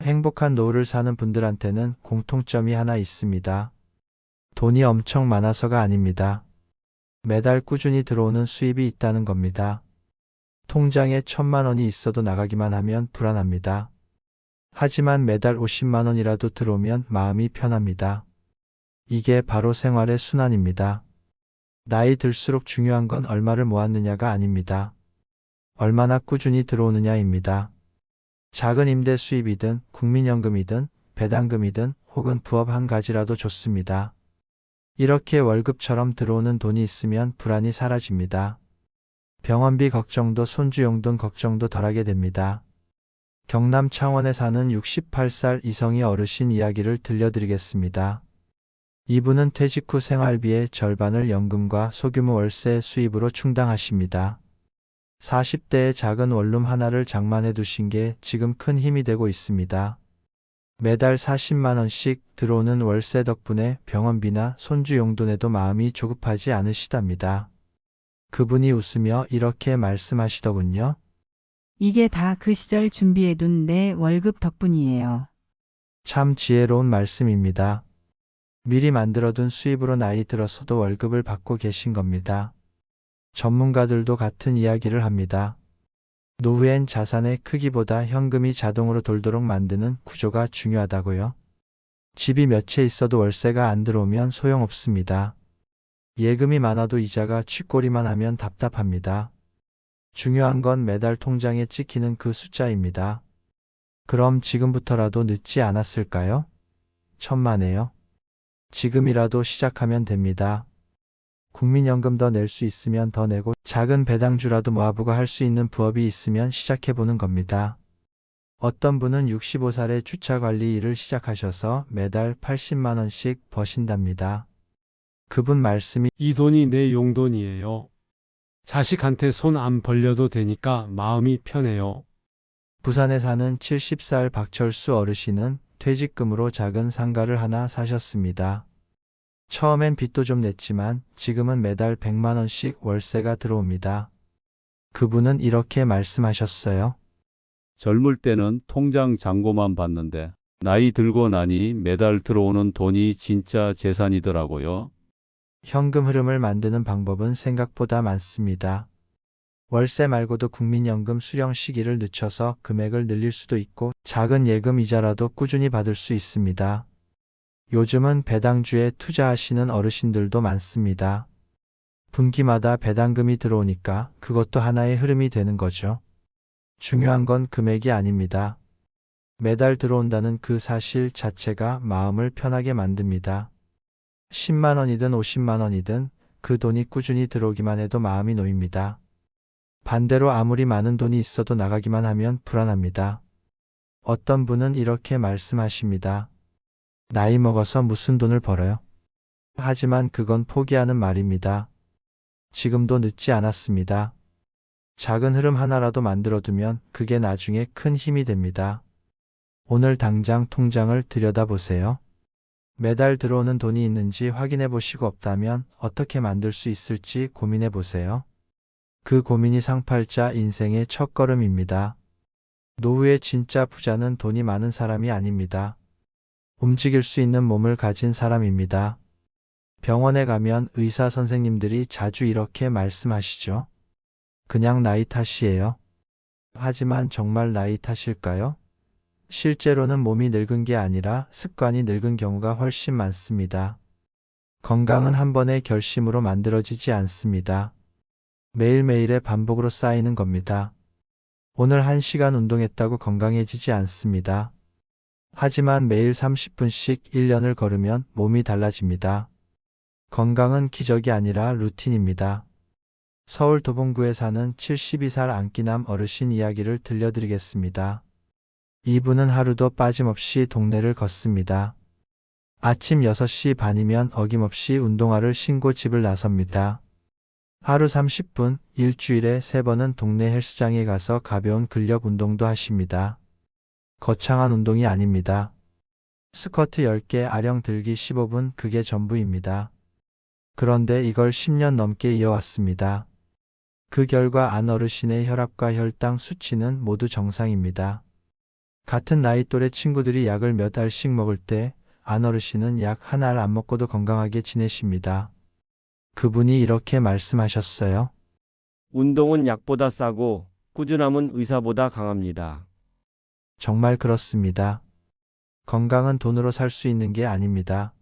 행복한 노후를 사는 분들한테는 공통점이 하나 있습니다. 돈이 엄청 많아서가 아닙니다. 매달 꾸준히 들어오는 수입이 있다는 겁니다. 통장에 1,000만 원이 있어도 나가기만 하면 불안합니다. 하지만 매달 50만 원이라도 들어오면 마음이 편합니다. 이게 바로 생활의 순환입니다. 나이 들수록 중요한 건 얼마를 모았느냐가 아닙니다. 얼마나 꾸준히 들어오느냐입니다. 작은 임대 수입이든 국민연금이든 배당금이든 혹은 부업 한 가지라도 좋습니다. 이렇게 월급처럼 들어오는 돈이 있으면 불안이 사라집니다. 병원비 걱정도 손주 용돈 걱정도 덜하게 됩니다. 경남 창원에 사는 68살 이성희 어르신 이야기를 들려드리겠습니다. 이분은 퇴직 후 생활비의 절반을 연금과 소규모 월세 수입으로 충당하십니다. 40대에 작은 원룸 하나를 장만해 두신 게 지금 큰 힘이 되고 있습니다. 매달 40만 원씩 들어오는 월세 덕분에 병원비나 손주 용돈에도 마음이 조급하지 않으시답니다. 그분이 웃으며 이렇게 말씀하시더군요. 이게 다 그 시절 준비해둔 내 월급 덕분이에요. 참 지혜로운 말씀입니다. 미리 만들어둔 수입으로 나이 들어서도 월급을 받고 계신 겁니다. 전문가들도 같은 이야기를 합니다. 노후엔 자산의 크기보다 현금이 자동으로 돌도록 만드는 구조가 중요하다고요. 집이 몇 채 있어도 월세가 안 들어오면 소용없습니다. 예금이 많아도 이자가 쥐꼬리만 하면 답답합니다. 중요한 건 매달 통장에 찍히는 그 숫자입니다. 그럼 지금부터라도 늦지 않았을까요? 천만에요. 지금이라도 시작하면 됩니다. 국민연금 더 낼 수 있으면 더 내고 작은 배당주라도 모아보고 할 수 있는 부업이 있으면 시작해보는 겁니다. 어떤 분은 65살에 주차관리 일을 시작하셔서 매달 80만 원씩 버신답니다. 그분 말씀이 이 돈이 내 용돈이에요. 자식한테 손 안 벌려도 되니까 마음이 편해요. 부산에 사는 70살 박철수 어르신은 퇴직금으로 작은 상가를 하나 사셨습니다. 처음엔 빚도 좀 냈지만 지금은 매달 100만 원씩 월세가 들어옵니다. 그분은 이렇게 말씀하셨어요. 젊을 때는 통장 잔고만 봤는데 나이 들고 나니 매달 들어오는 돈이 진짜 재산이더라고요. 현금 흐름을 만드는 방법은 생각보다 많습니다. 월세 말고도 국민연금 수령 시기를 늦춰서 금액을 늘릴 수도 있고 작은 예금 이자라도 꾸준히 받을 수 있습니다. 요즘은 배당주에 투자하시는 어르신들도 많습니다. 분기마다 배당금이 들어오니까 그것도 하나의 흐름이 되는 거죠. 중요한 건 금액이 아닙니다. 매달 들어온다는 그 사실 자체가 마음을 편하게 만듭니다. 10만 원이든 50만 원이든 그 돈이 꾸준히 들어오기만 해도 마음이 놓입니다. 반대로 아무리 많은 돈이 있어도 나가기만 하면 불안합니다. 어떤 분은 이렇게 말씀하십니다. 나이 먹어서 무슨 돈을 벌어요? 하지만 그건 포기하는 말입니다. 지금도 늦지 않았습니다. 작은 흐름 하나라도 만들어두면 그게 나중에 큰 힘이 됩니다. 오늘 당장 통장을 들여다보세요. 매달 들어오는 돈이 있는지 확인해 보시고 없다면 어떻게 만들 수 있을지 고민해 보세요. 그 고민이 상팔자 인생의 첫걸음입니다. 노후의 진짜 부자는 돈이 많은 사람이 아닙니다. 움직일 수 있는 몸을 가진 사람입니다. 병원에 가면 의사 선생님들이 자주 이렇게 말씀하시죠. 그냥 나이 탓이에요. 하지만 정말 나이 탓일까요? 실제로는 몸이 늙은 게 아니라 습관이 늙은 경우가 훨씬 많습니다. 건강은 한 번의 결심으로 만들어지지 않습니다. 매일매일의 반복으로 쌓이는 겁니다. 오늘 1시간 운동했다고 건강해지지 않습니다. 하지만 매일 30분씩 1년을 걸으면 몸이 달라집니다. 건강은 기적이 아니라 루틴입니다. 서울 도봉구에 사는 72살 안기남 어르신 이야기를 들려드리겠습니다. 이분은 하루도 빠짐없이 동네를 걷습니다. 아침 6시 반이면 어김없이 운동화를 신고 집을 나섭니다. 하루 30분, 일주일에 3번은 동네 헬스장에 가서 가벼운 근력 운동도 하십니다. 거창한 운동이 아닙니다. 스쿼트 10개, 아령 들기 15분, 그게 전부입니다. 그런데 이걸 10년 넘게 이어왔습니다. 그 결과 안 어르신의 혈압과 혈당 수치는 모두 정상입니다. 같은 나이 또래 친구들이 약을 몇 알씩 먹을 때 안 어르신은 약 한 알 안 먹고도 건강하게 지내십니다. 그분이 이렇게 말씀하셨어요. 운동은 약보다 싸고 꾸준함은 의사보다 강합니다. 정말 그렇습니다. 건강은 돈으로 살 수 있는 게 아닙니다.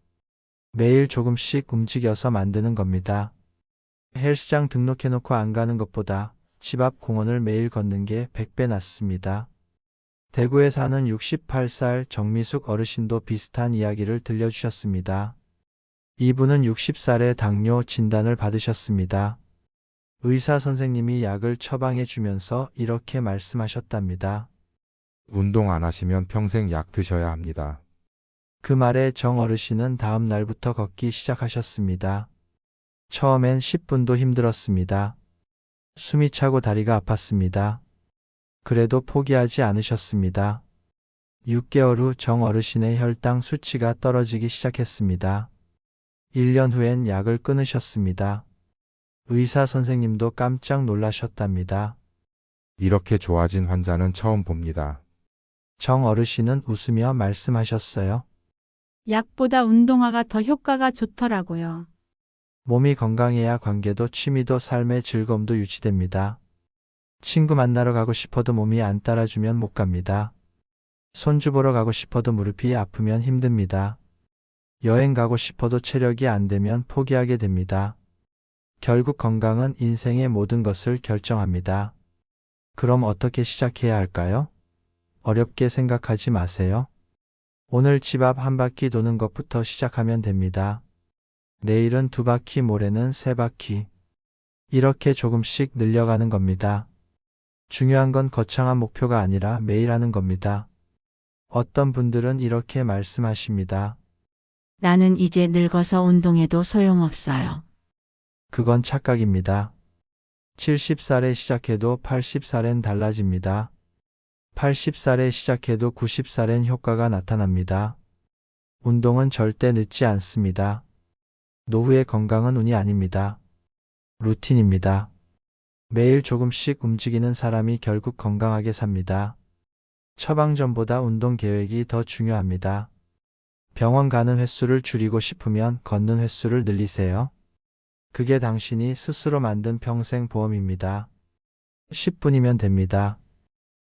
매일 조금씩 움직여서 만드는 겁니다. 헬스장 등록해놓고 안 가는 것보다 집 앞 공원을 매일 걷는 게 100배 낫습니다. 대구에 사는 68살 정미숙 어르신도 비슷한 이야기를 들려주셨습니다. 이분은 60살에 당뇨 진단을 받으셨습니다. 의사 선생님이 약을 처방해 주면서 이렇게 말씀하셨답니다. 운동 안 하시면 평생 약 드셔야 합니다. 그 말에 정 어르신은 다음 날부터 걷기 시작하셨습니다. 처음엔 10분도 힘들었습니다. 숨이 차고 다리가 아팠습니다. 그래도 포기하지 않으셨습니다. 6개월 후 정 어르신의 혈당 수치가 떨어지기 시작했습니다. 1년 후엔 약을 끊으셨습니다. 의사 선생님도 깜짝 놀라셨답니다. 이렇게 좋아진 환자는 처음 봅니다. 정 어르신은 웃으며 말씀하셨어요. 약보다 운동화가 더 효과가 좋더라고요. 몸이 건강해야 관계도 취미도 삶의 즐거움도 유지됩니다. 친구 만나러 가고 싶어도 몸이 안 따라주면 못 갑니다. 손주 보러 가고 싶어도 무릎이 아프면 힘듭니다. 여행 가고 싶어도 체력이 안 되면 포기하게 됩니다. 결국 건강은 인생의 모든 것을 결정합니다. 그럼 어떻게 시작해야 할까요? 어렵게 생각하지 마세요. 오늘 집 앞 한 바퀴 도는 것부터 시작하면 됩니다. 내일은 2바퀴, 모레는 3바퀴. 이렇게 조금씩 늘려가는 겁니다. 중요한 건 거창한 목표가 아니라 매일 하는 겁니다. 어떤 분들은 이렇게 말씀하십니다. 나는 이제 늙어서 운동해도 소용없어요. 그건 착각입니다. 70살에 시작해도 80살엔 달라집니다. 80살에 시작해도 90살엔 효과가 나타납니다. 운동은 절대 늦지 않습니다. 노후의 건강은 운이 아닙니다. 루틴입니다. 매일 조금씩 움직이는 사람이 결국 건강하게 삽니다. 처방전보다 운동 계획이 더 중요합니다. 병원 가는 횟수를 줄이고 싶으면 걷는 횟수를 늘리세요. 그게 당신이 스스로 만든 평생 보험입니다. 10분이면 됩니다.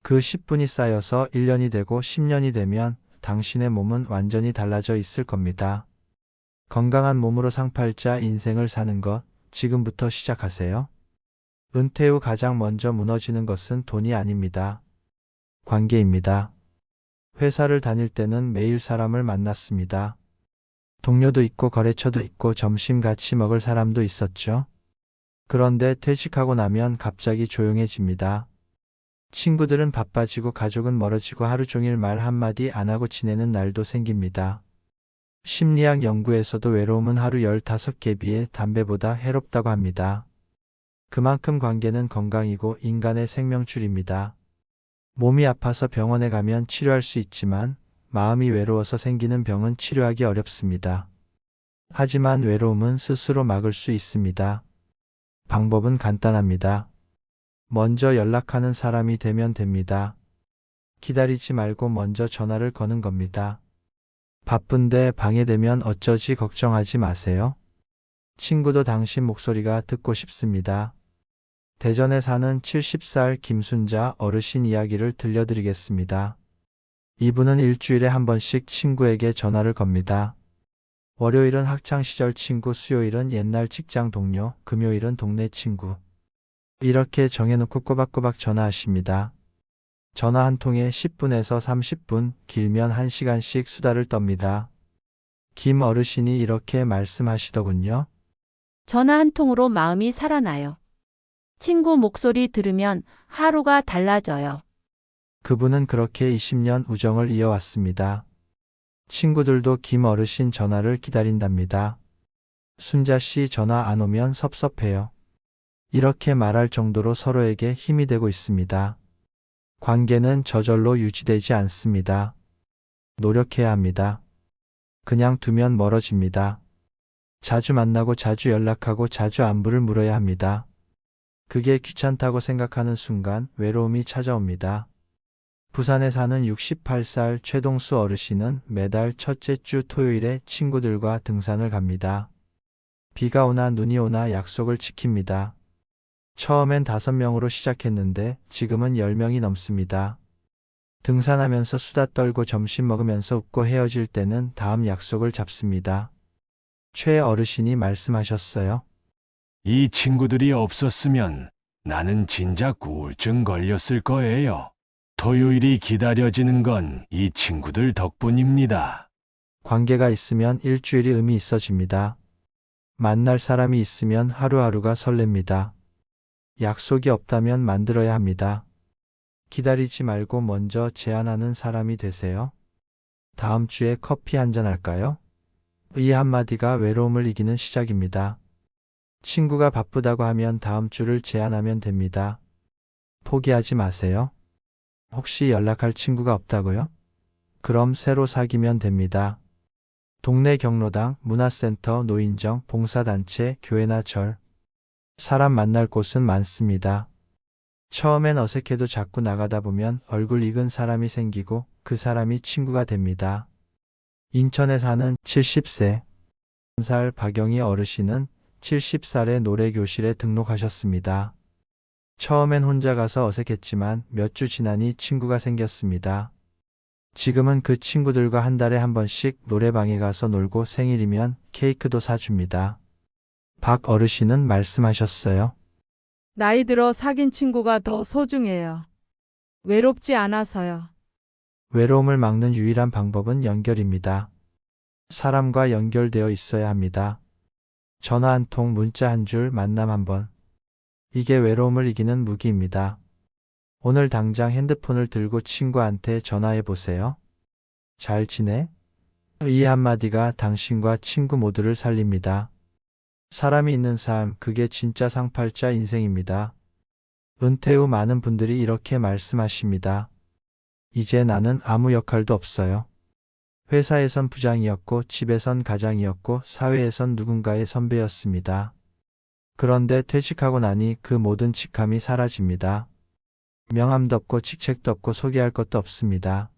그 10분이 쌓여서 1년이 되고 10년이 되면 당신의 몸은 완전히 달라져 있을 겁니다. 건강한 몸으로 상팔자 인생을 사는 것 지금부터 시작하세요. 은퇴 후 가장 먼저 무너지는 것은 돈이 아닙니다. 관계입니다. 회사를 다닐 때는 매일 사람을 만났습니다. 동료도 있고 거래처도 있고 점심 같이 먹을 사람도 있었죠. 그런데 퇴직하고 나면 갑자기 조용해집니다. 친구들은 바빠지고 가족은 멀어지고 하루 종일 말 한마디 안 하고 지내는 날도 생깁니다. 심리학 연구에서도 외로움은 하루 15개 비해 담배보다 해롭다고 합니다. 그만큼 관계는 건강이고 인간의 생명줄입니다. 몸이 아파서 병원에 가면 치료할 수 있지만 마음이 외로워서 생기는 병은 치료하기 어렵습니다. 하지만 외로움은 스스로 막을 수 있습니다. 방법은 간단합니다. 먼저 연락하는 사람이 되면 됩니다. 기다리지 말고 먼저 전화를 거는 겁니다. 바쁜데 방해되면 어쩌지 걱정하지 마세요. 친구도 당신 목소리가 듣고 싶습니다. 대전에 사는 70살 김순자 어르신 이야기를 들려드리겠습니다. 이분은 일주일에 한 번씩 친구에게 전화를 겁니다. 월요일은 학창시절 친구, 수요일은 옛날 직장 동료, 금요일은 동네 친구. 이렇게 정해놓고 꼬박꼬박 전화하십니다. 전화 한 통에 10분에서 30분, 길면 1시간씩 수다를 떱니다. 김 어르신이 이렇게 말씀하시더군요. 전화 한 통으로 마음이 살아나요. 친구 목소리 들으면 하루가 달라져요. 그분은 그렇게 20년 우정을 이어왔습니다. 친구들도 김 어르신 전화를 기다린답니다. 순자 씨 전화 안 오면 섭섭해요. 이렇게 말할 정도로 서로에게 힘이 되고 있습니다. 관계는 저절로 유지되지 않습니다. 노력해야 합니다. 그냥 두면 멀어집니다. 자주 만나고 자주 연락하고 자주 안부를 물어야 합니다. 그게 귀찮다고 생각하는 순간 외로움이 찾아옵니다. 부산에 사는 68살 최동수 어르신은 매달 첫째 주 토요일에 친구들과 등산을 갑니다. 비가 오나 눈이 오나 약속을 지킵니다. 처음엔 5명으로 시작했는데 지금은 10명이 넘습니다. 등산하면서 수다 떨고 점심 먹으면서 웃고 헤어질 때는 다음 약속을 잡습니다. 최 어르신이 말씀하셨어요. 이 친구들이 없었으면 나는 진작 우울증 걸렸을 거예요. 토요일이 기다려지는 건 이 친구들 덕분입니다. 관계가 있으면 일주일이 의미 있어집니다. 만날 사람이 있으면 하루하루가 설렙니다. 약속이 없다면 만들어야 합니다. 기다리지 말고 먼저 제안하는 사람이 되세요. 다음 주에 커피 한잔 할까요? 이 한마디가 외로움을 이기는 시작입니다. 친구가 바쁘다고 하면 다음 주를 제안하면 됩니다. 포기하지 마세요. 혹시 연락할 친구가 없다고요? 그럼 새로 사귀면 됩니다. 동네 경로당, 문화센터, 노인정, 봉사단체, 교회나 절. 사람 만날 곳은 많습니다. 처음엔 어색해도 자꾸 나가다 보면 얼굴 익은 사람이 생기고 그 사람이 친구가 됩니다. 인천에 사는 70세 살 박영희 어르신은 70살에 노래교실에 등록하셨습니다. 처음엔 혼자 가서 어색했지만 몇 주 지나니 친구가 생겼습니다. 지금은 그 친구들과 한 달에 한 번씩 노래방에 가서 놀고 생일이면 케이크도 사줍니다. 박 어르신은 말씀하셨어요. 나이 들어 사귄 친구가 더 소중해요. 외롭지 않아서요. 외로움을 막는 유일한 방법은 연결입니다. 사람과 연결되어 있어야 합니다. 전화 한 통, 문자 한 줄, 만남 한 번. 이게 외로움을 이기는 무기입니다. 오늘 당장 핸드폰을 들고 친구한테 전화해 보세요. 잘 지내? 이 한마디가 당신과 친구 모두를 살립니다. 사람이 있는 삶, 그게 진짜 상팔자 인생입니다. 은퇴 후 많은 분들이 이렇게 말씀하십니다. 이제 나는 아무 역할도 없어요. 회사에선 부장이었고, 집에선 가장이었고, 사회에선 누군가의 선배였습니다. 그런데 퇴직하고 나니 그 모든 직함이 사라집니다. 명함도 없고 직책도 없고 소개할 것도 없습니다.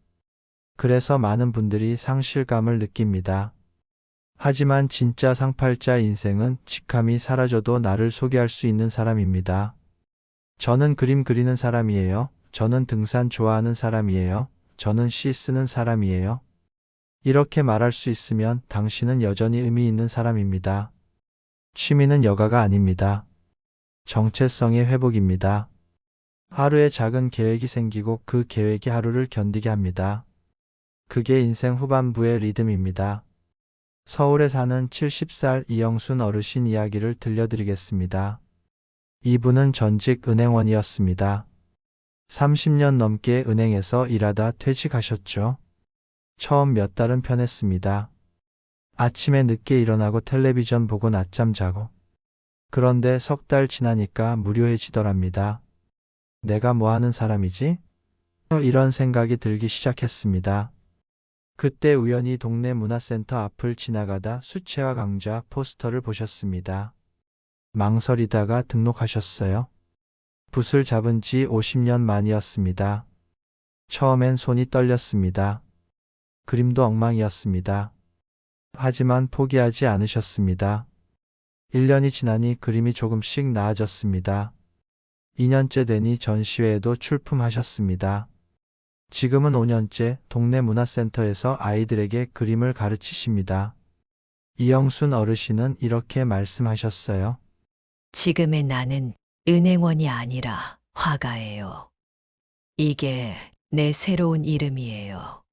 그래서 많은 분들이 상실감을 느낍니다. 하지만 진짜 상팔자 인생은 직함이 사라져도 나를 소개할 수 있는 사람입니다. 저는 그림 그리는 사람이에요. 저는 등산 좋아하는 사람이에요. 저는 시 쓰는 사람이에요. 이렇게 말할 수 있으면 당신은 여전히 의미 있는 사람입니다. 취미는 여가가 아닙니다. 정체성의 회복입니다. 하루에 작은 계획이 생기고 그 계획이 하루를 견디게 합니다. 그게 인생 후반부의 리듬입니다. 서울에 사는 70살 이영순 어르신 이야기를 들려드리겠습니다. 이분은 전직 은행원이었습니다. 30년 넘게 은행에서 일하다 퇴직하셨죠. 처음 몇 달은 편했습니다. 아침에 늦게 일어나고 텔레비전 보고 낮잠 자고. 그런데 석 달 지나니까 무료해지더랍니다. 내가 뭐 하는 사람이지? 이런 생각이 들기 시작했습니다. 그때 우연히 동네 문화센터 앞을 지나가다 수채화 강좌 포스터를 보셨습니다. 망설이다가 등록하셨어요. 붓을 잡은 지 50년 만이었습니다. 처음엔 손이 떨렸습니다. 그림도 엉망이었습니다. 하지만 포기하지 않으셨습니다. 1년이 지나니 그림이 조금씩 나아졌습니다. 2년째 되니 전시회에도 출품하셨습니다. 지금은 5년째 동네 문화센터에서 아이들에게 그림을 가르치십니다. 이영순 어르신은 이렇게 말씀하셨어요. 지금의 나는 은행원이 아니라 화가예요. 이게 내 새로운 이름이에요.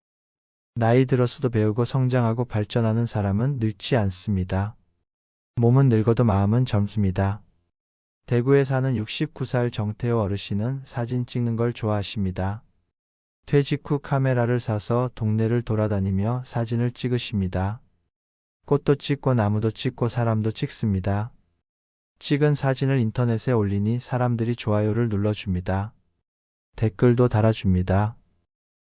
나이 들어서도 배우고 성장하고 발전하는 사람은 늙지 않습니다. 몸은 늙어도 마음은 젊습니다. 대구에 사는 69살 정태호 어르신은 사진 찍는 걸 좋아하십니다. 퇴직 후 카메라를 사서 동네를 돌아다니며 사진을 찍으십니다. 꽃도 찍고 나무도 찍고 사람도 찍습니다. 찍은 사진을 인터넷에 올리니 사람들이 좋아요를 눌러줍니다. 댓글도 달아줍니다.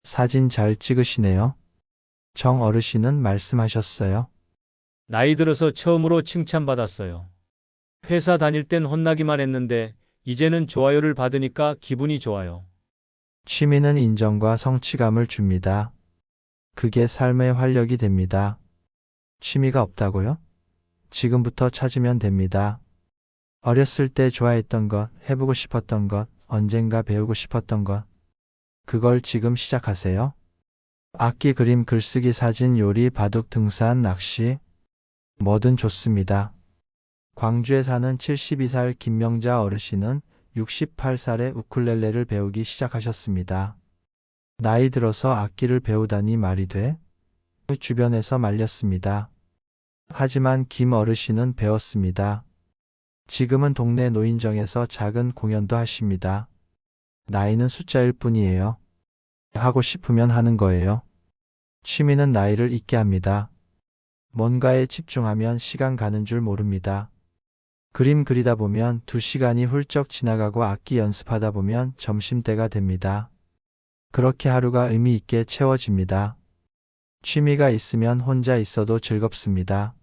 사진 잘 찍으시네요. 정 어르신은 말씀하셨어요. 나이 들어서 처음으로 칭찬받았어요. 회사 다닐 땐 혼나기만 했는데 이제는 좋아요를 받으니까 기분이 좋아요. 취미는 인정과 성취감을 줍니다. 그게 삶의 활력이 됩니다. 취미가 없다고요? 지금부터 찾으면 됩니다. 어렸을 때 좋아했던 것, 해보고 싶었던 것, 언젠가 배우고 싶었던 것. 그걸 지금 시작하세요. 악기, 그림, 글쓰기, 사진, 요리, 바둑, 등산, 낚시. 뭐든 좋습니다. 광주에 사는 72살 김명자 어르신은 68살에 우쿨렐레를 배우기 시작하셨습니다. 나이 들어서 악기를 배우다니 말이 돼? 주변에서 말렸습니다. 하지만 김 어르신은 배웠습니다. 지금은 동네 노인정에서 작은 공연도 하십니다. 나이는 숫자일 뿐이에요. 하고 싶으면 하는 거예요. 취미는 나이를 잊게 합니다. 뭔가에 집중하면 시간 가는 줄 모릅니다. 그림 그리다 보면 2시간이 훌쩍 지나가고 악기 연습하다 보면 점심때가 됩니다. 그렇게 하루가 의미 있게 채워집니다. 취미가 있으면 혼자 있어도 즐겁습니다.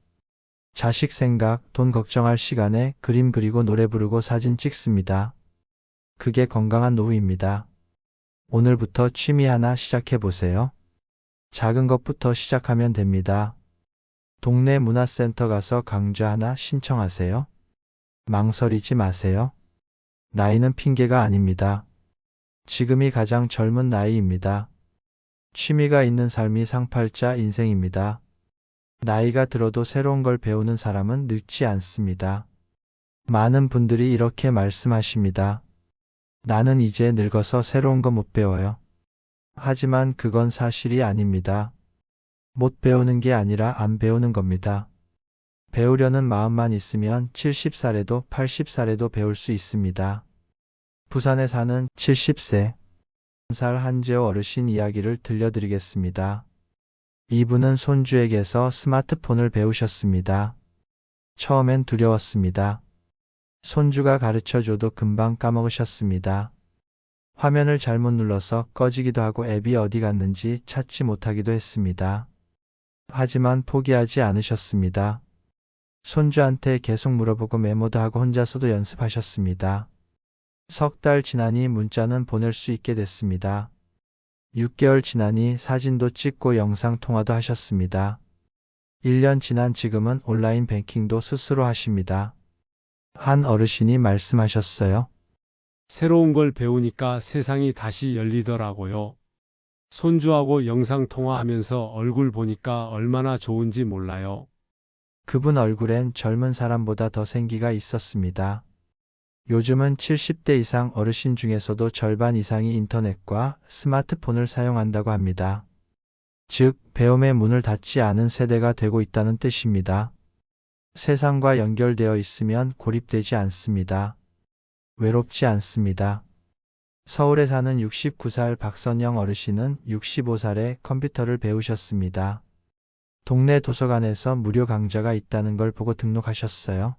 자식 생각, 돈 걱정할 시간에 그림 그리고 노래 부르고 사진 찍습니다. 그게 건강한 노후입니다. 오늘부터 취미 하나 시작해 보세요. 작은 것부터 시작하면 됩니다. 동네 문화센터 가서 강좌 하나 신청하세요. 망설이지 마세요. 나이는 핑계가 아닙니다. 지금이 가장 젊은 나이입니다. 취미가 있는 삶이 상팔자 인생입니다. 나이가 들어도 새로운 걸 배우는 사람은 늙지 않습니다. 많은 분들이 이렇게 말씀하십니다. 나는 이제 늙어서 새로운 거 못 배워요. 하지만 그건 사실이 아닙니다. 못 배우는 게 아니라 안 배우는 겁니다. 배우려는 마음만 있으면 70살에도 80살에도 배울 수 있습니다. 부산에 사는 70세 살 한재호 어르신 이야기를 들려드리겠습니다. 이분은 손주에게서 스마트폰을 배우셨습니다. 처음엔 두려웠습니다. 손주가 가르쳐줘도 금방 까먹으셨습니다. 화면을 잘못 눌러서 꺼지기도 하고 앱이 어디 갔는지 찾지 못하기도 했습니다. 하지만 포기하지 않으셨습니다. 손주한테 계속 물어보고 메모도 하고 혼자서도 연습하셨습니다. 석 달 지나니 문자는 보낼 수 있게 됐습니다. 6개월 지나니 사진도 찍고 영상통화도 하셨습니다. 1년 지난 지금은 온라인 뱅킹도 스스로 하십니다. 한 어르신이 말씀하셨어요. 새로운 걸 배우니까 세상이 다시 열리더라고요. 손주하고 영상통화하면서 얼굴 보니까 얼마나 좋은지 몰라요. 그분 얼굴엔 젊은 사람보다 더 생기가 있었습니다. 요즘은 70대 이상 어르신 중에서도 절반 이상이 인터넷과 스마트폰을 사용한다고 합니다. 즉, 배움의 문을 닫지 않은 세대가 되고 있다는 뜻입니다. 세상과 연결되어 있으면 고립되지 않습니다. 외롭지 않습니다. 서울에 사는 69살 박선영 어르신은 65살에 컴퓨터를 배우셨습니다. 동네 도서관에서 무료 강좌가 있다는 걸 보고 등록하셨어요.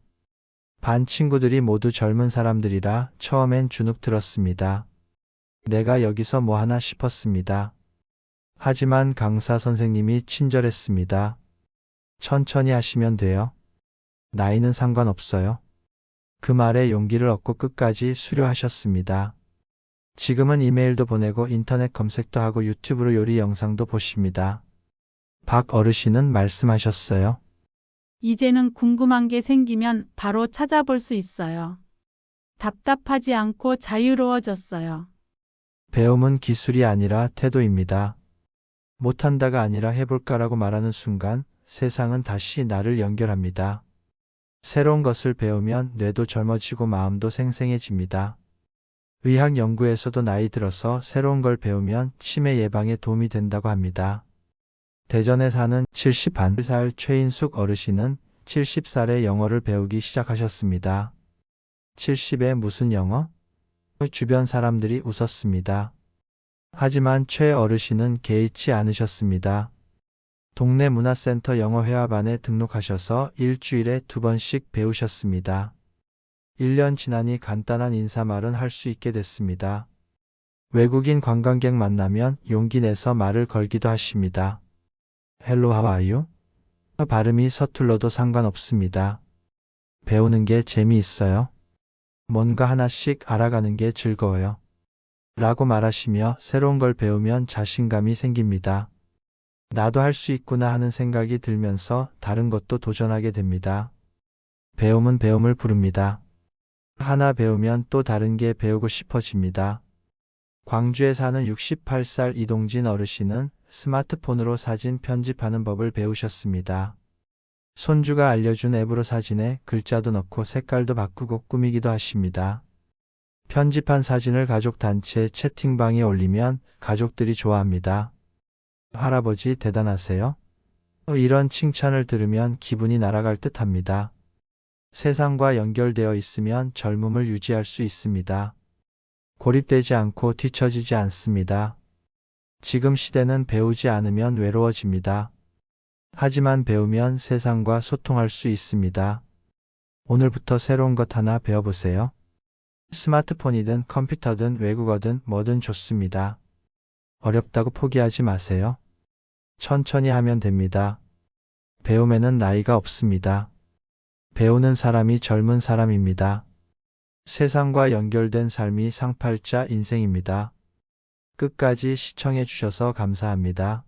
반 친구들이 모두 젊은 사람들이라 처음엔 주눅 들었습니다. 내가 여기서 뭐 하나 싶었습니다. 하지만 강사 선생님이 친절했습니다. 천천히 하시면 돼요. 나이는 상관없어요. 그 말에 용기를 얻고 끝까지 수료하셨습니다. 지금은 이메일도 보내고 인터넷 검색도 하고 유튜브로 요리 영상도 보십니다. 박 어르신은 말씀하셨어요. 이제는 궁금한 게 생기면 바로 찾아볼 수 있어요. 답답하지 않고 자유로워졌어요. 배움은 기술이 아니라 태도입니다. 못한다가 아니라 해볼까라고 말하는 순간 세상은 다시 나를 연결합니다. 새로운 것을 배우면 뇌도 젊어지고 마음도 생생해집니다. 의학 연구에서도 나이 들어서 새로운 걸 배우면 치매 예방에 도움이 된다고 합니다. 대전에 사는 71살 최인숙 어르신은 70살에 영어를 배우기 시작하셨습니다. 70에 무슨 영어? 주변 사람들이 웃었습니다. 하지만 최 어르신은 개의치 않으셨습니다. 동네 문화센터 영어회화반에 등록하셔서 일주일에 2번씩 배우셨습니다. 1년 지나니 간단한 인사말은 할 수 있게 됐습니다. 외국인 관광객 만나면 용기 내서 말을 걸기도 하십니다. Hello, how are you? 발음이 서툴러도 상관없습니다. 배우는 게 재미있어요. 뭔가 하나씩 알아가는 게 즐거워요. 라고 말하시며 새로운 걸 배우면 자신감이 생깁니다. 나도 할 수 있구나 하는 생각이 들면서 다른 것도 도전하게 됩니다. 배움은 배움을 부릅니다. 하나 배우면 또 다른 게 배우고 싶어집니다. 광주에 사는 68살 이동진 어르신은 스마트폰으로 사진 편집하는 법을 배우셨습니다. 손주가 알려준 앱으로 사진에 글자도 넣고 색깔도 바꾸고 꾸미기도 하십니다. 편집한 사진을 가족 단체 채팅방에 올리면 가족들이 좋아합니다. 할아버지 대단하세요? 이런 칭찬을 들으면 기분이 날아갈 듯 합니다. 세상과 연결되어 있으면 젊음을 유지할 수 있습니다. 고립되지 않고 뒤처지지 않습니다. 지금 시대는 배우지 않으면 외로워집니다. 하지만 배우면 세상과 소통할 수 있습니다. 오늘부터 새로운 것 하나 배워보세요. 스마트폰이든 컴퓨터든 외국어든 뭐든 좋습니다. 어렵다고 포기하지 마세요. 천천히 하면 됩니다. 배움에는 나이가 없습니다. 배우는 사람이 젊은 사람입니다. 세상과 연결된 삶이 상팔자 인생입니다. 끝까지 시청해 주셔서 감사합니다.